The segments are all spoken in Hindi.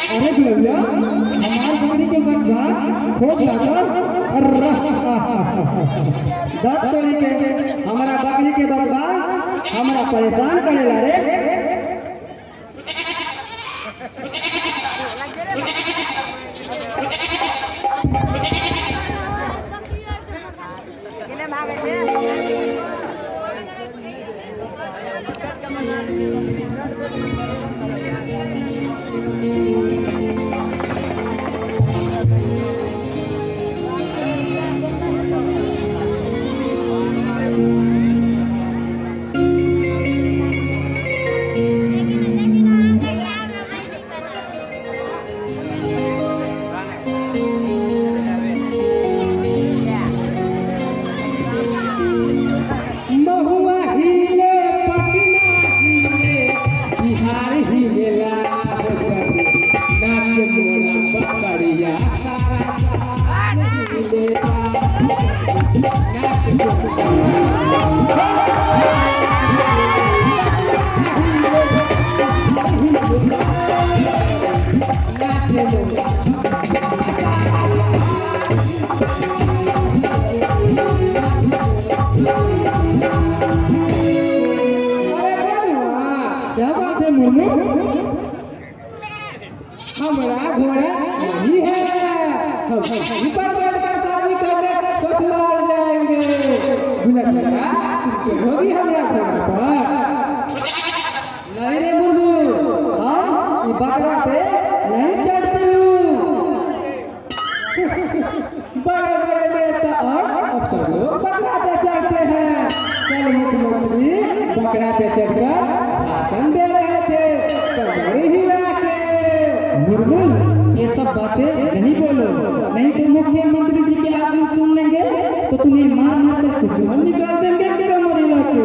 अरे गुलबिया हमार बकरी के बचवा खोज लाकर दत तोड़ी के हमारा बकरी के बचवा हमारा परेशान करेला रे। क्या बात है मुर्मू, हमारा घोड़ा नहीं है, हम ऊपर बैठकर शादी करने ससुराल जाएंगे। बुलंदा तुम चढ़ोगी हमारा घोड़ा पर? नहीं रे मुर्मू, हम बकरा पे नहीं चढ़ती हूँ। बड़े बड़े नेता और अफसर लोग बकरा पे चढ़ते हैं। कल मुख्यमंत्री बकरा पे चढ़कर भाषण दे रहे थे, कमर हिला के। मुर्मू ये सब बातें नहीं बोलो, नहीं तो मुख्यमंत्री जी के आदमी सुन लेंगे तो तुम्हें मार मार कर कुचल निकाल देंगे कमर हिला के।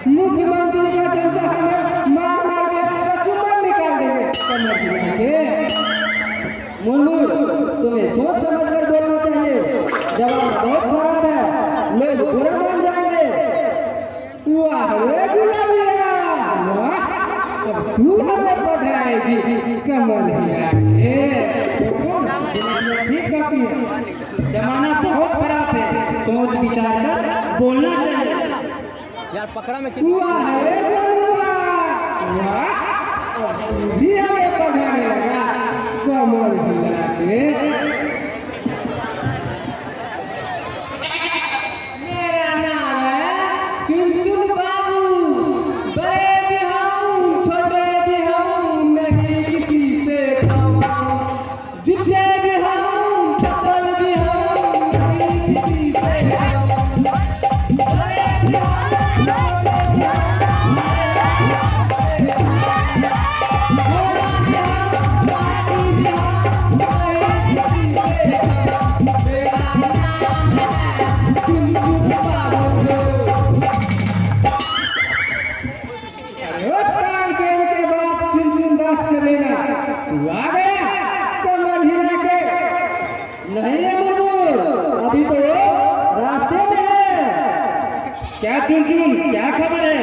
मुख्यमंत्री का चमचा हमें मार मार के कुचल निकाल देंगे कमर हिला के। मुर्मू तुम्हें सोच समझ कर बोलना चाहिए, जवाब बहुत खराब है, लोग बुरा मान जाएंगे। वाह रे गुलाबिया, वाह अब तू हमें पढ़ाएगी कमर हिला के। ठीक कहती है, जमाना बहुत खराब है, सोच विचार कर बोलना चाहिए यार। पकड़ा में वाह रे गुलाबिया, वाह अब तू भी हमें पढ़ाने लगा कमर हिला के। मेरा नाम है चुनचुन बाबू, बड़े भी हम छोटे भी हम नहीं किसी से कम, जूते भी हम चप्पल भी हम नहीं किसी से कम, बड़े भी हम छोटे भी हम तू आ गया कमर हिला के। नहीं रे मुर्मू, अभी तो रास्ते में है। क्या चुनचुन, क्या खबर है?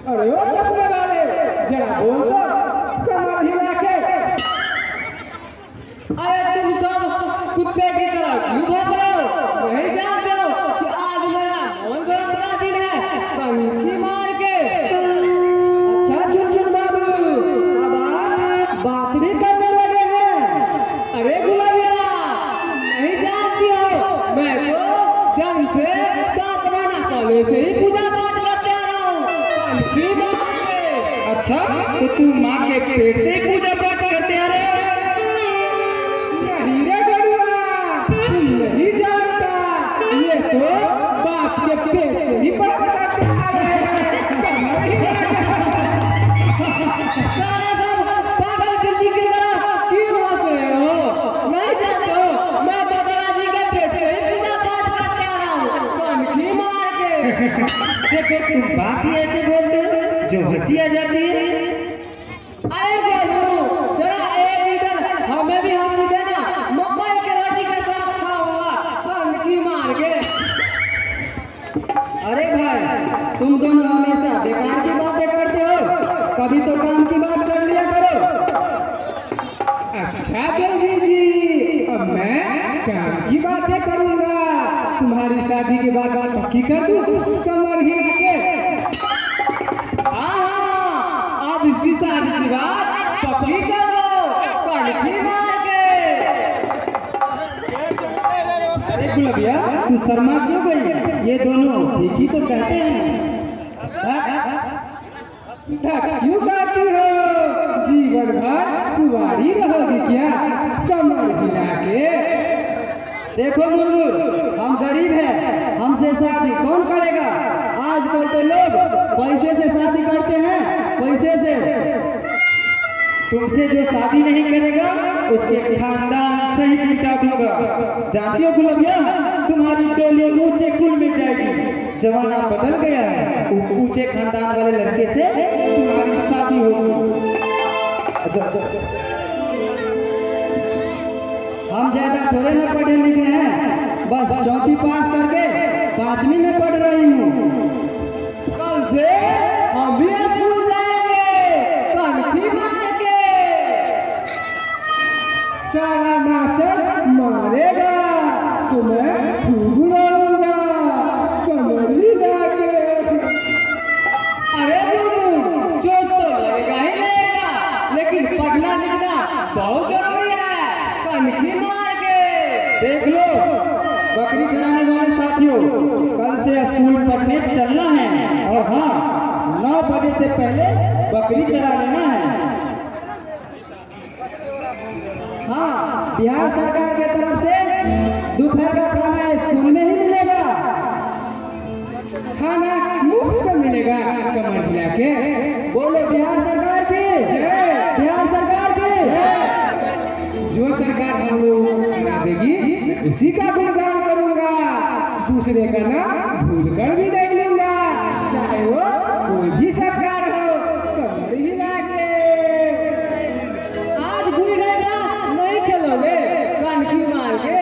अरे ओ चश्मे वाले, जरा बोल तो कमर हिला के। अरे तुम सब कुत्ते की तरह क्यों भौंक रहे हो? नहीं जानते हो कि आज मेरा नवंबर दिन है, पंखी मार के। अच्छा चुनचुन बाबू, बात भी करने लगे हैं। अरे गुलाबिया नहीं जानती हो, मैं तो जन्म से 7 महीना पहले से ही पूजा पाठ करते आ रहा हूँ। अच्छा तो तू माँ के पेट से ही पूजा पाठ करते आ रहे हो? नहीं रे गड़ुआ, तुम नहीं जानता, ये तो बाप के पेट से ही पाठ करते आ रहे हैं। देखो तुम बात ही ऐसे बोलते हो जो हंसी आ जाती है। अरे गोलू, जरा एक लीटर हमें भी हंसी देना, मकई के रोटी के साथ खाऊंगा पंखी मार के। काम की बातें करूंगा, तुम्हारी शादी के बाद बात पक्की कर दूं कमर हिला के। हाँ, अब इसकी शादी की बात पक्की कर दो कनखी मार के। अरे गुलबिया, तू शर्मा क्यों गई? ये दोनों ठीक ही तो कहते हैं। क्यों कहती हो? जीवन भर कुंवारी रहोगी क्या कमर हिला के? देखो मुर्मुर, हम गरीब हैं, हमसे शादी कौन करेगा? आजकल तो लोग पैसे से शादी करते हैं, पैसे से। तुमसे जो शादी नहीं करेगा उसके खानदान सहित मिटा दूंगा। जानती हो गुलबिया, तुम्हारी डोली ऊंचे कुल में जाएगी। जमाना बदल गया है, ऊंचे खानदान वाले लड़के से तुम्हारी शादी होगी। हम ज्यादा थोड़े ना पढ़े लिखे हैं, बस चौथी पास करके 5वीं में पढ़ रही हूँ। कल से हम भी स्कूल जाएंगे कनखी मार के। साला मास्टर मारेगा तो मैं खूब उड़ाऊंगा कमर हिला के। अरे गुरु, चोट तो लगेगा ही लगेगा, लेकिन पढ़ना लिखना बहुत जरूरी है कनखी मार के। देख लो बकरी चराने वाले साथियों, कल से स्कूल पढ़ने चलना है, और हाँ 9 बजे से पहले बकरी चरा लेना है। हाँ, बिहार सरकार के तरफ से दोपहर का खाना स्कूल में ही मिलेगा, खाना मुफ्त में मिलेगा कमर हिला के। बोलो बिहार सरकार की जय, बिहार सरकार की। जो सरकार हम लोगों को खाना देगी उसी का गुणगान करूंगा, दूसरे का नाम भूल कर भी नहीं लूंगा, चाहे वो कोई भी सरकार हो कमर हिला के। आज गुल्ली डंडा नहीं खेलोगे कनखी मार के?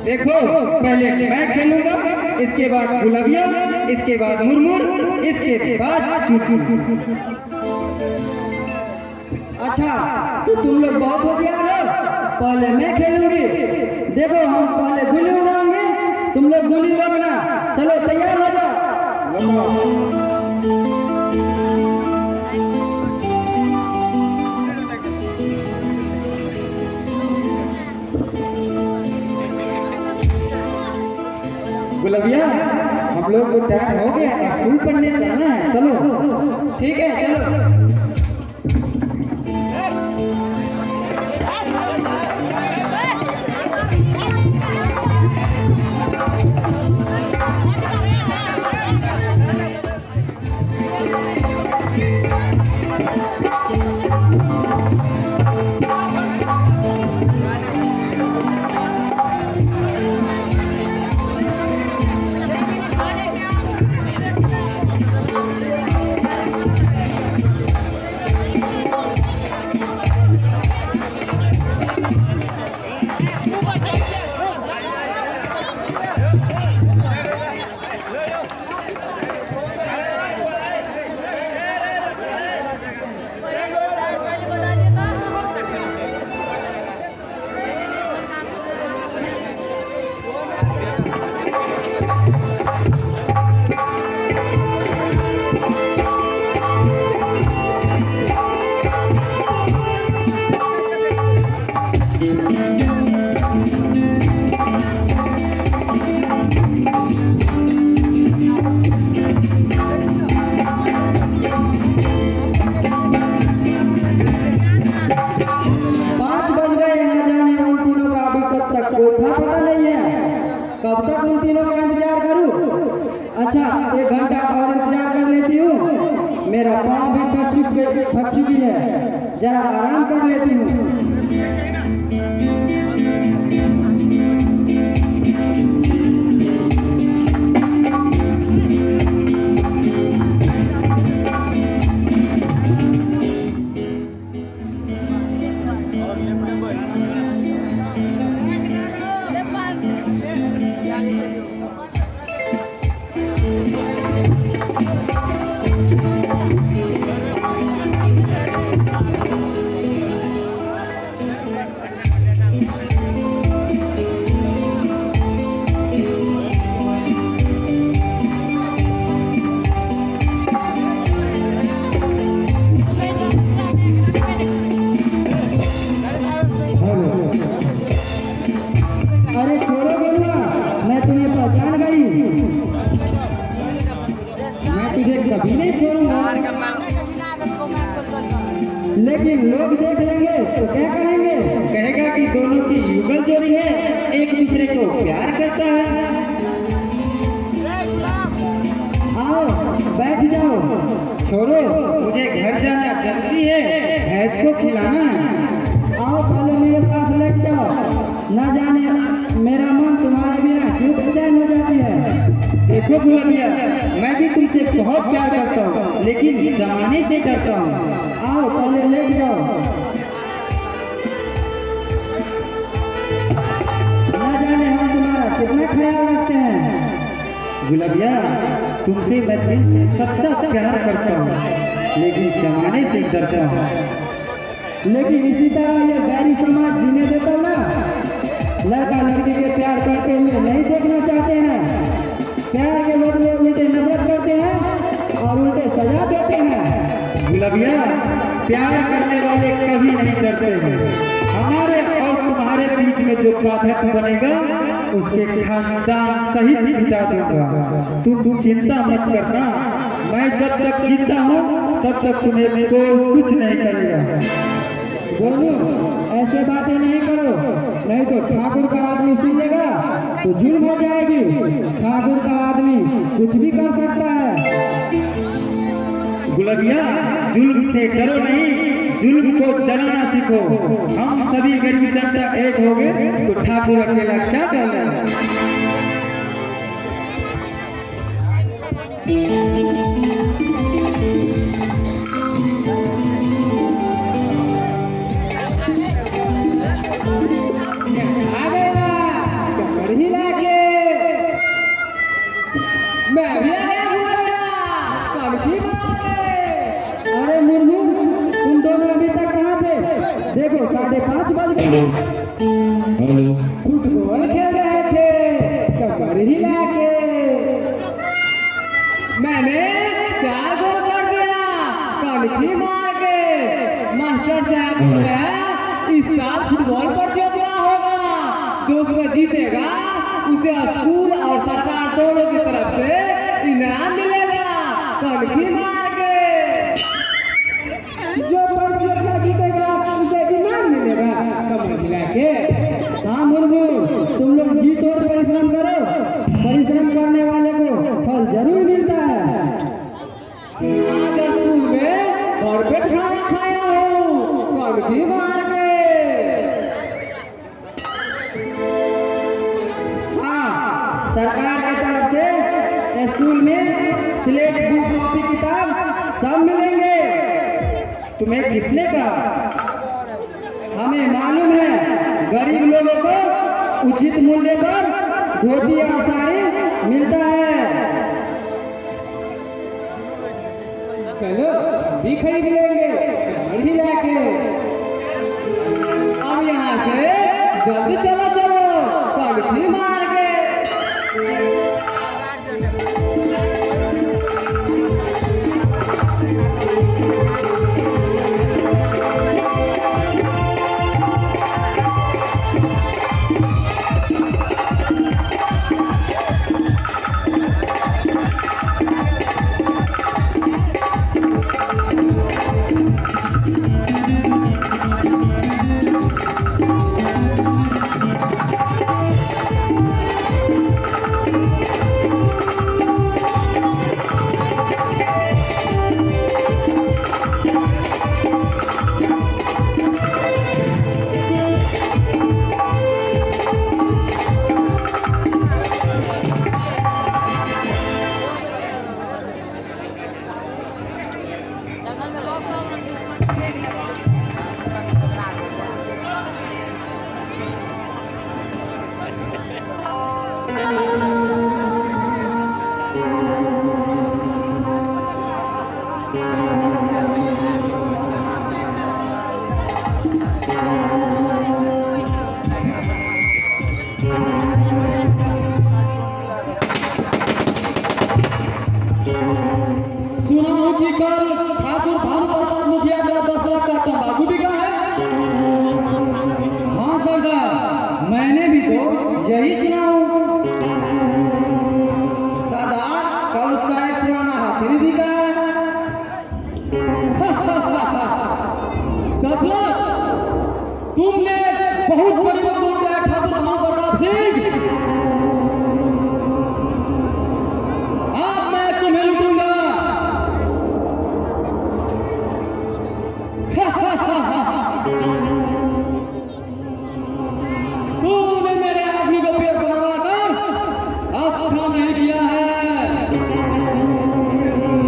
देखो, पहले मैं खेलूंगा, इसके बाद गुलबिया, इसके बाद मुरमुर, इसके बाद चूचू। अच्छा, तो तुम लोग बहुत होशियार हो, पहले मैं खेलूंगी। देखो, हम पहले गुल्ली उड़ाएंगे, तुम लोग गुल्ली लोगना। चलो तैयार हो जाओ। गुलबिया, हम लोग को तैयार हो गए, स्कूल पढ़ने चलना है। चलो ठीक है, चलो। कब तक उन तीनों का इंतजार करूं? अच्छा, 1 घंटा और इंतजार कर लेती हूँ। मेरा पाँव भी थक चुकी है, जरा आराम कर लेती हूँ। जंगल चोरी है, एक दूसरे को प्यार करता है। आओ बैठ जाओ। छोड़ो, मुझे घर जाना जरूरी है, भैंस को खिलाना है। आओ पहले मेरे पास लेट जाओ। न जाने मेरा मन तुम्हारे बिना क्यों बेचैन हो जाती है। देखो गुलाबिया, मैं भी तुमसे बहुत प्यार करता हूँ, लेकिन जमाने से डरता हूँ। आओ पहले लेट जाओ। न जाने हम तुम्हारा कितना ख्याल रखते हैं। गुलाबिया, तुमसे मैं दिल से सच्चा प्यार करता हूँ, लेकिन जमाने से डरता हूँ। लेकिन इसी तरह ये गैरी समाज जीने देता ना। लड़का लड़की के प्यार करते हुए नहीं देखना चाहते हैं। प्यार के बदले उल्टे नफरत करते हैं और उल्टे सजा देते हैं। गुलाबिया, प्यार करने वाले कभी नहीं डरते हैं। हमारे और तुम्हारे बीच में जो बाधा बनेगा, उसके खानदान सहित मिटा दूंगा। तुम चिंता मत करना, मैं जब तक जीता हूँ तब तक तुम्हें कोई कुछ नहीं करेगा। बोलू ऐसे बातें नहीं करो, नहीं तो ठाकुर का आदमी सुनेगा तो जुल्म हो जाएगी। ठाकुर का आदमी कुछ भी कर सकता है। गुलाबिया, जुल्म से डरो नहीं, जुल्म को जलाना सीखो। हम सभी गरीब जनता एक हो गए तो ठाकुर अकेला क्या कर लेगा। अरे मुर्मू, तुम दोनों अभी तक कहाँ थे? देखो 5:30 बज गए। फुटबॉल खेल रहे थे, कमर हिला के। मैंने 4 गोल कर दिया, कनखी मार के। मास्टर साहब बोल रहे हैं इस साल फुटबॉल प्रतियोगिता होगा, जो उसमें जीतेगा उसे स्कूल और सरकार दोनों की तरफ से इनाम मिलेगा। कनखी मार के जो प्रतियोगिता जीतेगा उसे इनाम मिलेगा, कमर हिला के। हाँ मुर्मू, तुम लोग जी तोड़ परिश्रम करो। परिश्रम करने वाले को फल जरूर मिलता है। आज स्कूल में भरपेट खाना खाया हूँ, कनखी मार के। हाँ, सरकार की तरफ से स्कूल में स्लेट, बुक, कॉपी, किताब सब मिलेंगे। तुम्हें किसने कहा? हमें मालूम है गरीब लोगों को उचित मूल्य पर धोती और साड़ी मिलता है। चलो भी खरीद लेंगे, बढ़ी जाके। अब यहाँ से जल्दी चलो चलो, कनखी मार के। यही सुना हूँ। सरदार, कल उसका एक पुराना हाथी भी बिका है। 10 लाख तुमने बहुत बड़ी रकम सिंह, अब मैं तुम्हें लूटूंगा। तूने मेरे आदमी को पेड़ पकड़वा कर अच्छा नहीं किया है,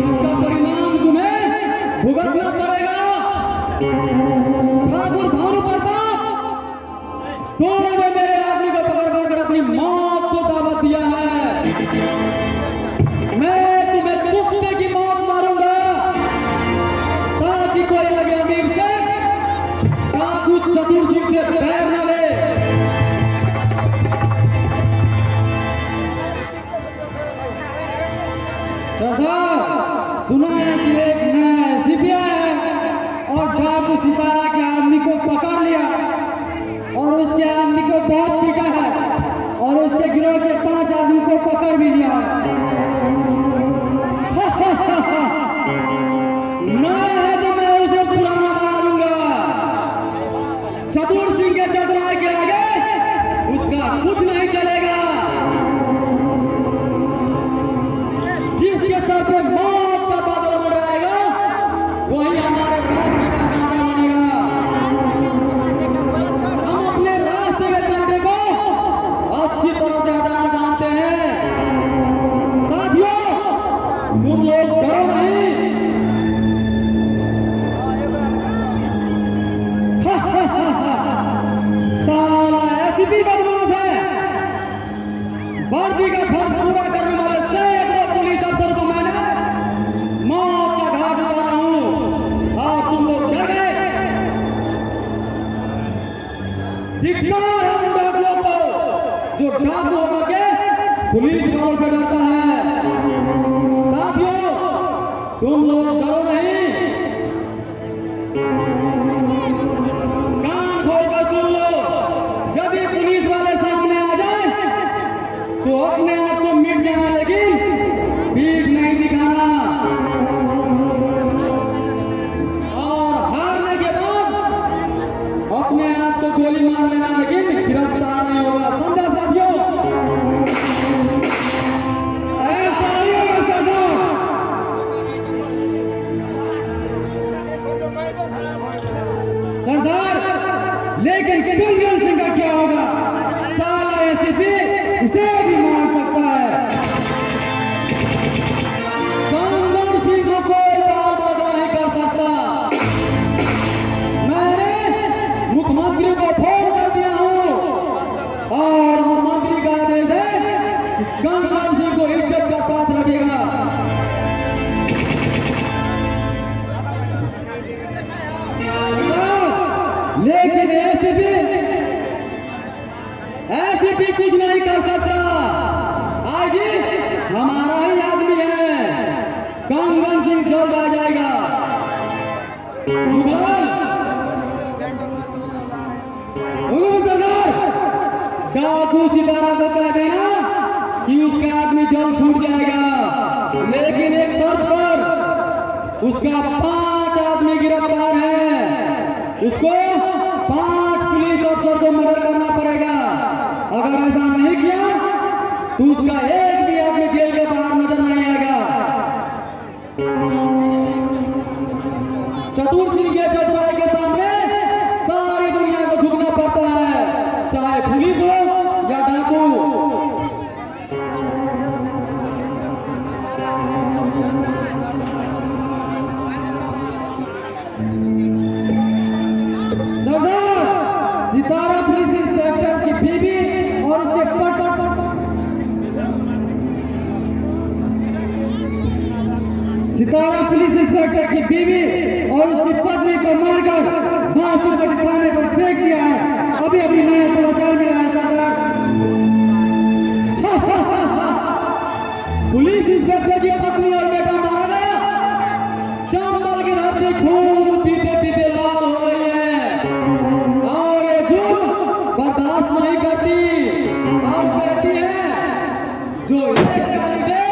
इसका परिणाम तुम्हें भुगतना पड़ेगा। ठाकुर भानु प्रताप, तूने मेरे आदमी को पकड़वा कर अपनी मौत को दावत दिया है। मैं तुम्हें कुत्ते की मौत मारूंगा ताकि कोई आगे अमीर से ठाकुर चतुर सिंह से पैर न ले। सरदार, सुना है कि एक नया सिपिया है और डाकू सितारा के आदमी को पकड़ लिया और उसके आदमी को बहुत पीटा है और उसके गिरोह के 5 आदमी को पकड़ भी लिया है। ना है तो मैं उसे पुराना बना दूंगा। चतुर सिंह के चतुराई के आगे उसका कुछ नहीं चलेगा। जिसके सर पे मौत का बादल मंडराएगा वही हमारे रास्ते का कांटा बनेगा। हम अपने रास्ते के कांटे को अच्छी तरह से हटाना जानते हैं। साथियों, तुम लोग डरो नहीं। साला एसीपी बदमाश है। वर्दी का फर्ज पूरा करने वाले सैकड़ों पुलिस अफसर को मैंने मौत का घाट उतारा हूं और तुम लोग डर गए। धिक्कार है उन डाकुओं को जो डाकू होकर के पुलिस वालों से डरता है। साथियों, तुम लोग डरो नहीं। कान खोलकर सुन लो, यदि पुलिस वाले सामने आ जाए तो अपने आप को मिट जाना, लेकिन पीठ नहीं दिखाना। और हारने के बाद अपने आप को गोली मार लेना, लेकिन गिरफ्तार नहीं होगा। समझा साथियों? ऐसा ही होगा सरदार। सरदार, लेकिन कंगन सिंह का क्या होगा? साला एसीपी उसे भी मार सकता है। कंगन सिंह को कोई दावा नहीं कर सकता। मैंने मुख्यमंत्री को फोन कर दिया हूं और मुख्यमंत्री का आदेश है कंगन सिंह को इज्जत का साथ रखेगा। लेकिन एसीपी कुछ नहीं कर सकता। आज हमारा ही आदमी है, कंगन सिंह जल्द आ जाएगा। मुगल, सरदार, डाकू सितारा को कह देना कि उसका आदमी जल्द छूट जाएगा, लेकिन एक शर्त पर। उसका 5 आदमी गिरफ्तार है। उसको 5 पुलिस अफसर को मर्डर करना पड़ेगा। अगर ऐसा नहीं किया तो उसका एक भी आदमी जेल के बाहर नजर नहीं आएगा। चतुर सिंह के चतुराई के सामने सारी दुनिया को झुकना पड़ता है, चाहे पुलिस हो या डाकू। सरदार, सितारा पुलिस इंस्पेक्टर की बीवी और उसके सितारा पुलिस इंस्पेक्टर की बीवी और उसकी पत्नी को मारकर बांसुरी थाने पर फेंक दिया है। अभी अभी नया समाचार मिला है सरदार। पुलिस इंस्पेक्टर की पत्नी और बेटा मारा गया। चंबल की धरती खून पीते पीते लाल हो गई है और ये जुल्म बर्दाश्त नहीं करती और कहती है जो एक गाली दे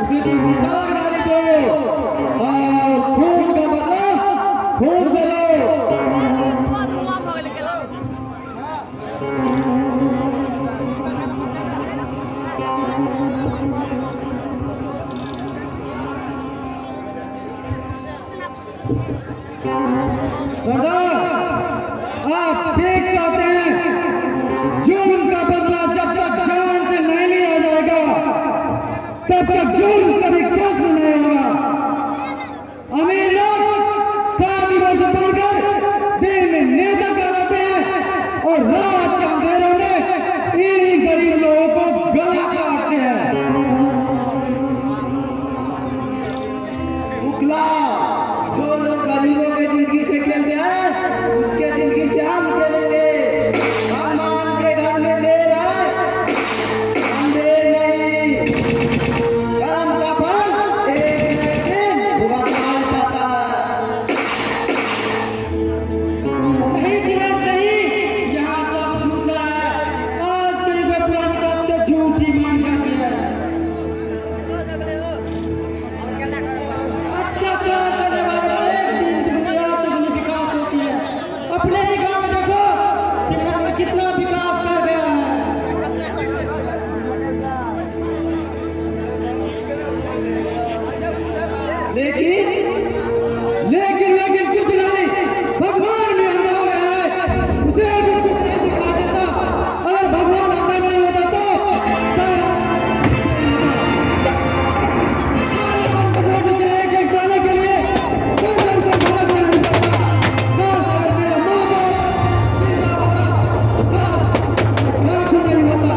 उसे तुम 4 गाली दो और खून का बदला खून से लो। सरदार, आप ठीक कहते हैं। जुल्म का बदला जब तक जान से नहीं लिया जाएगा तब तक जुल्म कभी खत्म नहीं होगा। अमीर लोग का दिवस पढ़कर दिन में नेता कहलाते हैं और रात के अंधेरों में इन्हीं गरीब लोगों को गला काटते हैं। मुखला, जो लोग गरीबों के जिंदगी से खेलते हैं उसके जिंदगी से हम खेलेंगे। भगवान के घर में देर है, अंधेर नहीं। कर्म का फल एक न एक दिन भुगतना ही पड़ता है। नहीं सुरेश, नहीं, यहाँ सब झूठा है। आज कहीं कोई पुरानी बात तो झूठी मान जाती है। अत्याचार करने वाले एक दिन दुनिया में विकास होती है। अपने ही गांव में देखो श्रीनगर कितना विकास कर गया है। लेकिन लेकिन कुछ नहीं, भगवान भी अंधा हो गया है, उसे भी कुछ नहीं दिखा देता। अगर भगवान अंधा नहीं होता तो एक एक गाने के लिए कोई डर को भाग नहीं पड़ता। काश अगर मेरा माँ बाप जिंदा होता, काश लाखों नहीं होता।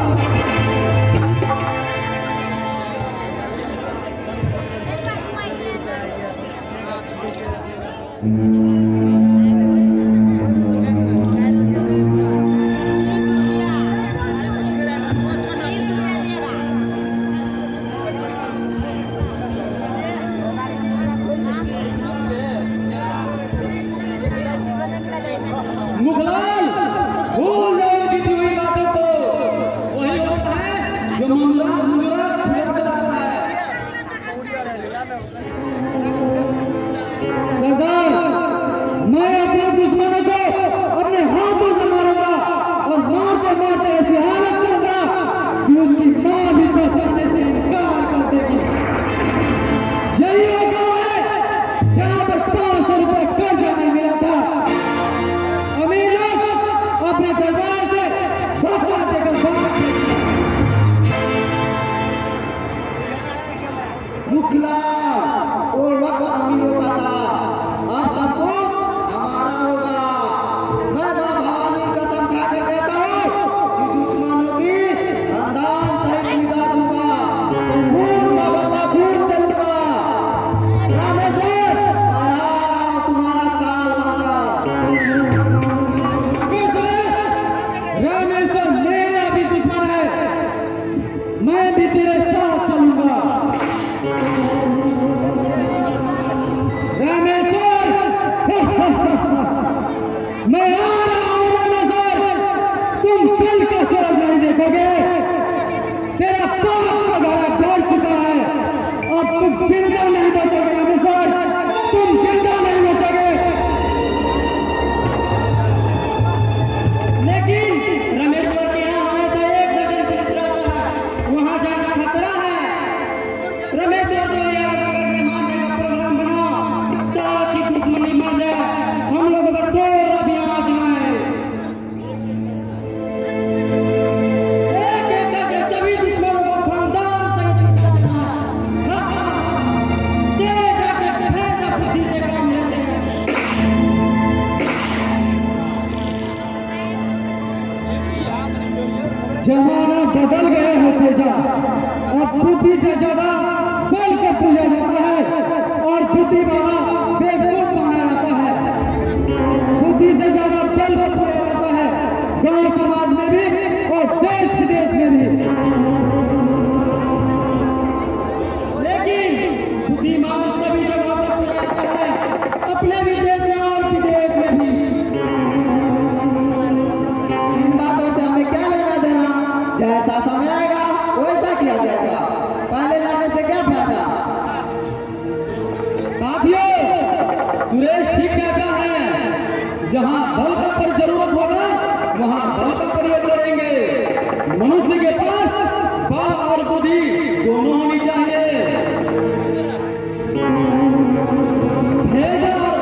मुखलाल, भूल जाओ बीती हुई बातें तो वही होता है जो मुंदुरात छुड़ा चलाता है। सरदार, मैं अपने दुश्मनों को अपने हाथों से मारूंगा और मारते मारते ऐसी हालत करूंगा कि उसकी मां भी पहचानने से इनकार कर देगी। यही वो गांव है जहां पर 500 रुपए कर्जा नहीं मिला था। अमीर लोग अपने दरबार से धोखा देकर भाग गए। मुखलाल, वो वक्त अमीरों का था, अब सब कुछ हमारा होगा। मैं मां भवानी की कसम खा के कहता हूँ कि दुश्मनों की खानदान सहित मिटा दूंगा। खून का बदला खून से लूंगा। रामेश्वर, मैं आ रहा हूँ तुम्हारा चाल बनकर। रामेश्वर मेरा भी दुश्मन है, मैं भी तेरे साथ चलूंगा। रामेश्वर, मैं आ रहा हूं रामेश्वर। तुम कल का सूरज नहीं देखोगे। तेरा पाप का घड़ा भर चुका है। अब तुम जिंदा नहीं बचोगे रामेश्वर, तुम जिंदा नहीं बचोगे। लेकिन रामेश्वर के यहाँ हमेशा एक जगह पुलिस रहता है, वहाँ जाना खतरा है। रामेश्वर को याद करके मारने का प्रोग्राम बनाओ ताकि दुश्मनी मर जाए, हम लोग पर थोड़ा भी आवाज ना आए। एक एक करके सभी दुश्मनों को खानदान से मिटा देना। दे जाके भेजा बुद्धि से काम लेते हैं। जमाना बदल गया है तेजा, अब बुद्धि से ज्यादा बल को पूजा जाता है और बुद्धि वाला बेवकूफ माना जाता है। बुद्धि से ज्यादा बल को पूजा जाता है, गांव समाज में भी और देश विदेश में भी। लेकिन बुद्धिमान सभी जगह पर पूजा जाता है, अपने भी देश में और विदेश में भी। इन बातों से हमें क्या लेना देना? जैसा समय आएगा वैसा किया जाएगा। पहले लड़ने से क्या फायदा? साथियों, सुरेश ठीक कहता है, जहां बल का पर जरूरत होगा वहां बल का प्रयोग करेंगे। मनुष्य के पास बल और बुद्धि दोनों होनी चाहिए। भेजा और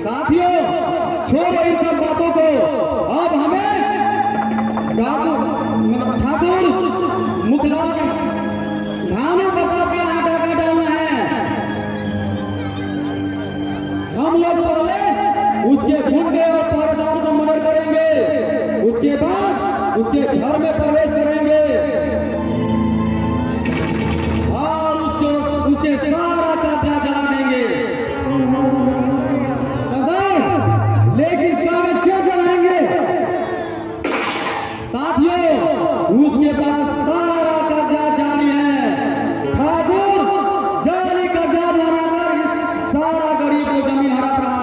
साथियों छोड़ो इन सब बातों को, अब हमें ठाकुर मुखलाल के भानु प्रताप के यहाँ डाका डालना है। हम लोग पहले उसके गुंडे और पहरेदार को मर्डर करेंगे, उसके बाद उसके घर में प्रवेश करेंगे और उसके सारा कब्जा जला देंगे। सरदार, लेकिन कागज क्यों जलाएंगे? साथियों उसके पास सारा कब्जा जाली है। ठाकुर जाली कब्जा बनाकर इस सारा गरीब को जमीन हड़प रहा